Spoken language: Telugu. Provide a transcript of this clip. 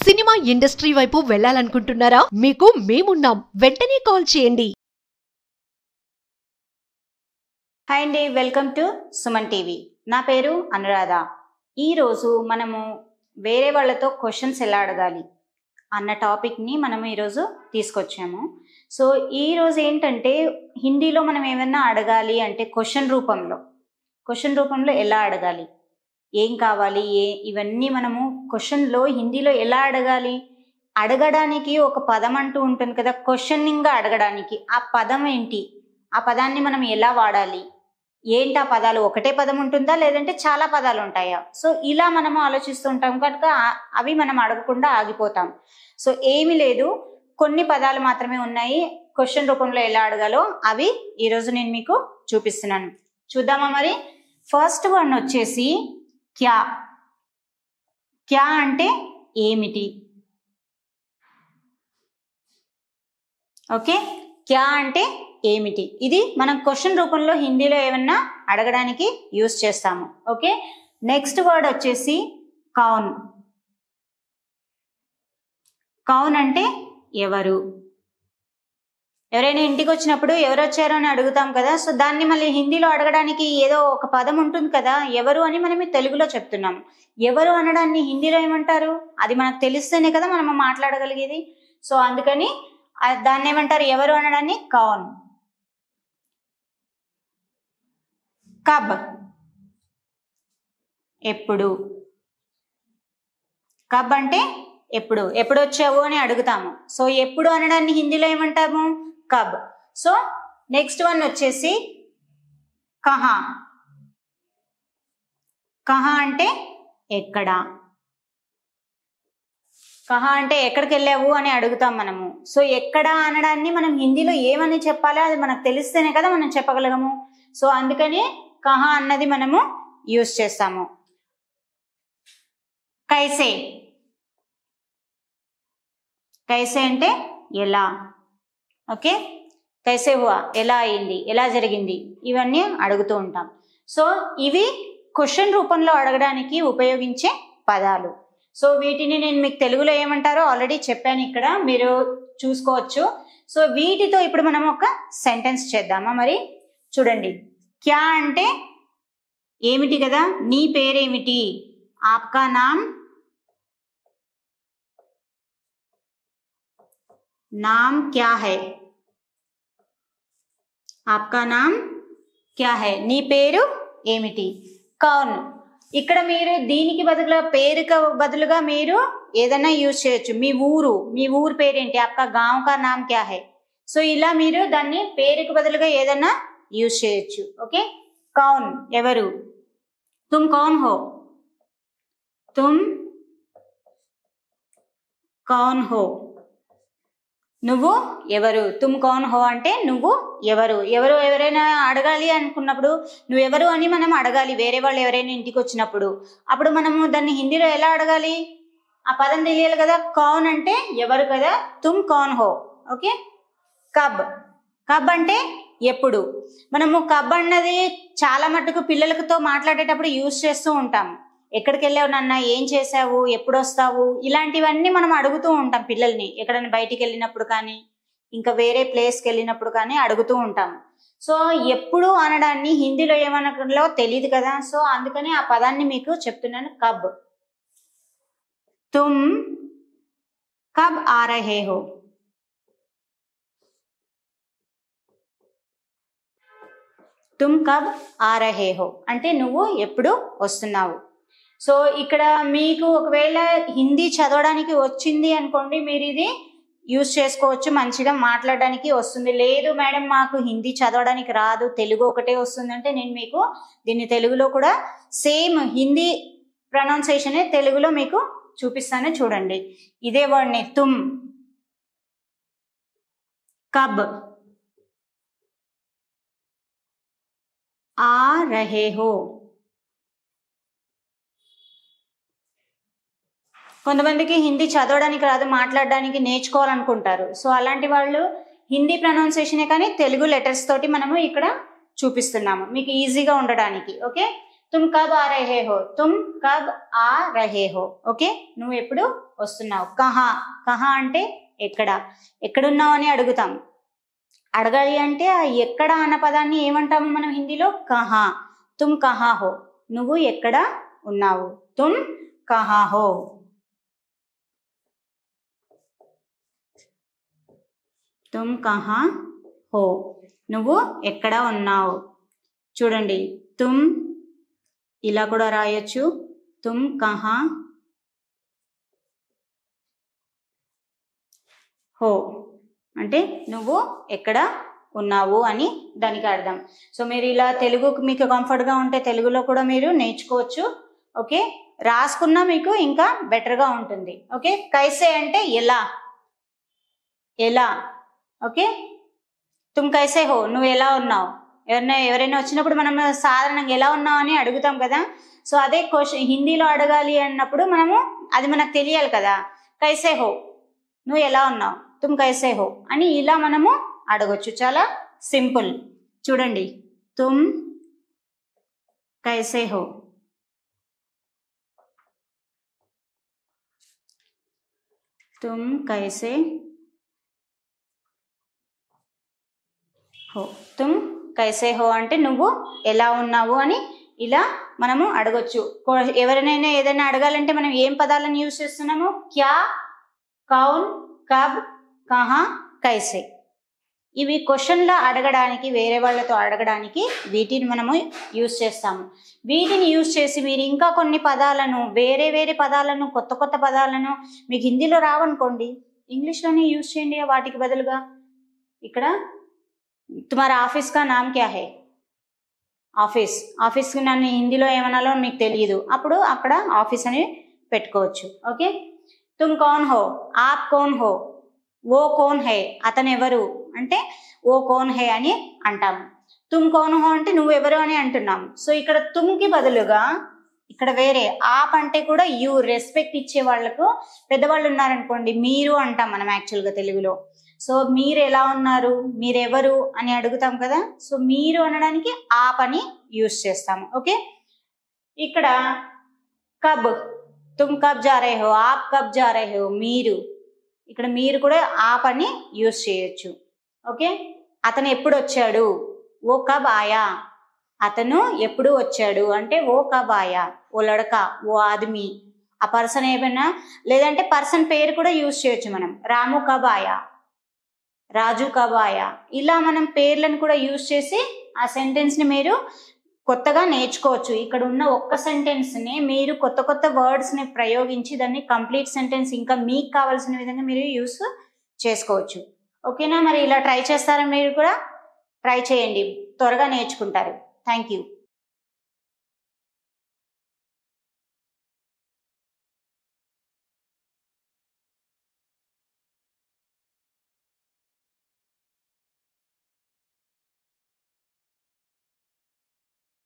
సినిమా ఇండస్ట్రీ వైపు వెళ్ళాలనుకుంటున్నారా? మీకు మేమున్నాం. వెంటనే కాల్ చేయండి. హాయ్ అండి, వెల్కమ్ టు సుమన్ టీవీ. నా పేరు అనురాధ. ఈరోజు మనము వేరే వాళ్ళతో క్వశ్చన్స్ ఎలా అడగాలి అన్న టాపిక్ని మనం ఈరోజు తీసుకొచ్చాము. సో ఈరోజు ఏంటంటే హిందీలో మనం ఏమన్నా అడగాలి అంటే క్వశ్చన్ రూపంలో ఎలా అడగాలి, ఏం కావాలి, ఇవన్నీ మనము క్వశ్చన్లో హిందీలో ఎలా అడగాలి. అడగడానికి ఒక పదం అంటూ ఉంటుంది కదా, క్వశ్చనింగ్గా అడగడానికి. ఆ పదం ఏంటి, ఆ పదాన్ని మనం ఎలా వాడాలి, ఏంటి ఆ పదాలు, ఒకటే పదం ఉంటుందా లేదంటే చాలా పదాలు ఉంటాయా? సో ఇలా మనము ఆలోచిస్తుంటాం కనుక అవి మనం అడగకుండా ఆగిపోతాం. సో ఏమీ లేదు, కొన్ని పదాలు మాత్రమే ఉన్నాయి. క్వశ్చన్ రూపంలో ఎలా అడగాలో అవి ఈరోజు నేను మీకు చూపిస్తున్నాను. చూద్దామా మరి. ఫస్ట్ వన్ వచ్చేసి క్యా. క్యా అంటే ఏమిటి. ఓకే, క్యా అంటే ఏమిటి. ఇది మనం క్వశ్చన్ రూపంలో హిందీలో ఏమన్నా అడగడానికి యూజ్ చేస్తాము. ఓకే, నెక్స్ట్ వర్డ్ వచ్చేసి కౌన్. కౌన్ అంటే ఎవరు. ఎవరైనా ఇంటికి వచ్చినప్పుడు ఎవరు వచ్చారో అని అడుగుతాం కదా, సో దాన్ని మళ్ళీ హిందీలో అడగడానికి ఏదో ఒక పదం ఉంటుంది కదా, ఎవరు అని మనం తెలుగులో చెప్తున్నాం. ఎవరు అనడాన్ని హిందీలో ఏమంటారు, అది మనకు తెలిస్తేనే కదా మనం మాట్లాడగలిగేది. సో అందుకని దాన్ని ఏమంటారు, ఎవరు అనడాన్ని కౌన్. కబ్ ఎప్పుడు. కబ్ అంటే ఎప్పుడు, ఎప్పుడు వచ్చావు అని అడుగుతాము. సో ఎప్పుడు అనడాన్ని హిందీలో ఏమంటాము, కబ్. సో నెక్స్ట్ వన్ వచ్చేసి కహా. కహా అంటే ఎక్కడ. కహా అంటే ఎక్కడికి వెళ్ళావు అని అడుగుతాం మనము. సో ఎక్కడ అనడాన్ని మనం హిందీలో ఏమని చెప్పాలో అది మనకు తెలిస్తేనే కదా మనం చెప్పగలగము. సో అందుకని కహా అన్నది మనము యూజ్ చేస్తాము. కైసే. కైసే అంటే ఎలా. ఓకే, కైసే హువా, ఎలా అయింది, ఎలా జరిగింది, ఇవన్నీ అడుగుతూ ఉంటాం. సో ఇవి క్వశ్చన్ రూపంలో అడగడానికి ఉపయోగించే పదాలు. సో వీటిని నేను మీకు తెలుగులో ఏమంటారో ఆల్రెడీ చెప్పాను, ఇక్కడ మీరు చూసుకోవచ్చు. సో వీటితో ఇప్పుడు మనం ఒక సెంటెన్స్ చేద్దామా మరి. చూడండి, క్యా అంటే ఏమిటి కదా, నీ పేరేమిటి. ఆప్కా నామ్. नाम क्या है. आपका नाम क्या है. నీ పేరు ఏమిటి. కౌన్. ఇక్కడ మీరు దీనికి బదులుగా, పేరుకి బదులుగా మీరు ఏదైనా యూజ్ చేయొచ్చు. మీ ఊరు పేరేంటి. आपका गांव का नाम क्या है. సో ఇలా మీరు దాన్ని పేరుకి బదులుగా ఏదైనా యూజ్ చేయొచ్చు. ఓకే, కౌన్ ఎవరు. तुम कौन हो. तुम कौन हो. నువ్వు ఎవరు. తుమ్ కౌన్ హో అంటే నువ్వు ఎవరు. ఎవరైనా అడగాలి అనుకున్నప్పుడు నువ్వు ఎవరు అని మనం అడగాలి. వేరే వాళ్ళు ఎవరైనా ఇంటికి వచ్చినప్పుడు అప్పుడు మనము దాన్ని హిందీలో ఎలా అడగాలి, ఆ పదం తెలియాలి కదా. కౌన్ అంటే ఎవరు కదా, తుమ్ కౌన్ హో. ఓకే, కబ్. కబ్ అంటే ఎప్పుడు. మనము కబ్ అన్నది చాలా మటుకు పిల్లలతో మాట్లాడేటప్పుడు యూజ్ చేస్తూ ఉంటాం. ఎక్కడికి వెళ్ళావు నాన్న, ఏం చేసావు, ఎప్పుడు వస్తావు, ఇలాంటివన్నీ మనం అడుగుతూ ఉంటాం పిల్లల్ని. ఎక్కడైనా బయటికి వెళ్ళినప్పుడు కానీ ఇంకా వేరే ప్లేస్కి వెళ్ళినప్పుడు కానీ అడుగుతూ ఉంటాం. సో ఎప్పుడు అనడాన్ని హిందీలో ఏమనలో తెలియదు కదా, సో అందుకని ఆ పదాన్ని మీకు చెప్తున్నాను. కబ్. తుమ్ కబ్ ఆ రహే హో. తుమ్ కబ్ ఆ రహే హో అంటే నువ్వు ఎప్పుడు వస్తున్నావు. సో ఇక్కడ మీకు ఒకవేళ హిందీ చదవడానికి వచ్చింది అనుకోండి, మీరు ఇది యూజ్ చేసుకోవచ్చు, మంచిగా మాట్లాడడానికి వస్తుంది. లేదు మేడం మాకు హిందీ చదవడానికి రాదు, తెలుగు ఒకటే వస్తుంది అంటే నేను మీకు దీన్ని తెలుగులో కూడా సేమ్ హిందీ ప్రొనౌన్సియేషనే తెలుగులో మీకు చూపిస్తాను. చూడండి, ఇదే వర్డ్ని తుమ్ కబ్ ఆ రహే హో. కొంతమందికి హిందీ చదవడానికి రాదు, మాట్లాడడానికి నేర్చుకోవాలనుకుంటారు. సో అలాంటి వాళ్ళు హిందీ ప్రొనౌన్సియేషనే కానీ తెలుగు లెటర్స్ తోటి మనము ఇక్కడ చూపిస్తున్నాము మీకు ఈజీగా ఉండడానికి. ఓకే, तुम कब आ रहे हो, तुम कब आ रहे हो. ఓకే, నువ్వు ఎప్పుడు వస్తున్నావు. కహా, కహా అంటే ఎక్కడ, ఎక్కడున్నావు అని అడుగుతాం. అడగాలి అంటే ఆ ఎక్కడ అన్న పదాన్ని ఏమంటాము మనం హిందీలో? కహా. తుమ్ కహా హో, నువ్వు ఎక్కడ ఉన్నావు. తుమ్ కహా హో. తుమ్ కహా హో, నువ్వు ఎక్కడ ఉన్నావు. చూడండి, తుమ్ ఇలా కూడా రాయొచ్చు. తుమ్ కహా హో అంటే నువ్వు ఎక్కడ ఉన్నావు అని దానికి అర్థం. సో మీరు ఇలా తెలుగుకు మీకు కంఫర్ట్గా ఉంటే తెలుగులో కూడా మీరు నేర్చుకోవచ్చు. ఓకే, రాసుకున్నా మీకు ఇంకా బెటర్గా ఉంటుంది. ఓకే, కైసే అంటే ఎలా, ఎలా. ఓకే, తుమ్ కైసే హో, నువ్వు ఎలా ఉన్నావు. ఎవరైనా వచ్చినప్పుడు మనం సాధారణంగా ఎలా ఉన్నావు అని అడుగుతాం కదా. సో అదే క్వశ్చన్ హిందీలో అడగాలి అన్నప్పుడు మనము అది మనకు తెలియాలి కదా. కైసే హో, నువ్వు ఎలా ఉన్నావు. తుమ్ కైసే హో అని ఇలా మనము అడగొచ్చు. చాలా సింపుల్. చూడండి, తుమ్ కైసే హో, తుమ్ కైసే హో. తుమ్ కైసే హో అంటే నువ్వు ఎలా ఉన్నావు అని ఇలా మనము అడగొచ్చు. ఎవరినైనా ఏదైనా అడగాలంటే మనం ఏం పదాలను యూజ్ చేస్తున్నాము? క్యా, కౌన్, కబ్, కహా, కైసే. ఇవి క్వశ్చన్లో అడగడానికి, వేరే వాళ్ళతో అడగడానికి వీటిని మనము యూజ్ చేస్తాము. వీటిని యూజ్ చేసి మీరు ఇంకా కొన్ని పదాలను, వేరే వేరే పదాలను, కొత్త కొత్త పదాలను మీకు హిందీలో రావనుకోండి, ఇంగ్లీష్లోనే యూజ్ చేయండి వాటికి బదులుగా. ఇక్కడ తుమారా ఆఫీస్ కా నామ్ క్యా హై, ఆఫీస్, ఆఫీస్కి నన్ను హిందీలో ఏమనాలో మీకు తెలియదు, అప్పుడు అక్కడ ఆఫీస్ అని పెట్టుకోవచ్చు. ఓకే, తుమ్ కౌన్ హో, ఆప్ కౌన్ హో, ఓ కౌన్ హై, అతను ఎవరు అంటే ఓ కౌన్ హై అని అంటాము. తుమ్ కౌన్ హో అంటే నువ్వెవరు అని అంటున్నాము. సో ఇక్కడ తుమ్కి బదులుగా ఇక్కడ వేరే ఆప్ అంటే కూడా యూ, రెస్పెక్ట్ ఇచ్చే వాళ్ళకు, పెద్దవాళ్ళు ఉన్నారనుకోండి మీరు అంటాం మనం యాక్చువల్గా తెలుగులో. సో మీరు ఎలా ఉన్నారు, మీరెవరు అని అడుగుతాం కదా. సో మీరు అనడానికి ఆప్ అని యూజ్ చేస్తాము. ఓకే, ఇక్కడ కబ్, తుమ్ కబ్ జా రహే హో, ఆప్ కబ్ జా రహే హో, మీరు, ఇక్కడ మీరు కూడా ఆప్ అని యూజ్ చేయొచ్చు. ఓకే, అతను ఎప్పుడు వచ్చాడు, ఓ కబ్ ఆయా, అతను ఎప్పుడు వచ్చాడు అంటే ఓ కబ్ ఆయా, ఓ లడకా, ఓ ఆద్మీ, ఆ పర్సన్ ఏమైనా, లేదంటే పర్సన్ పేరు కూడా యూజ్ చేయొచ్చు మనం. రాము కబ్ ఆయా, రాజు కబ్ ఆయా, ఇలా మనం పేర్లను కూడా యూజ్ చేసి ఆ సెంటెన్స్ని మీరు కొత్తగా నేర్చుకోవచ్చు. ఇక్కడ ఉన్న ఒక్క సెంటెన్స్ని మీరు కొత్త కొత్త వర్డ్స్ని ప్రయోగించి దాన్ని కంప్లీట్ సెంటెన్స్ ఇంకా మీకు కావాల్సిన విధంగా మీరు యూస్ చేసుకోవచ్చు. ఓకేనా, మరి ఇలా ట్రై చేస్తారా? మీరు కూడా ట్రై చేయండి, త్వరగా నేర్చుకుంటారు. Thank you.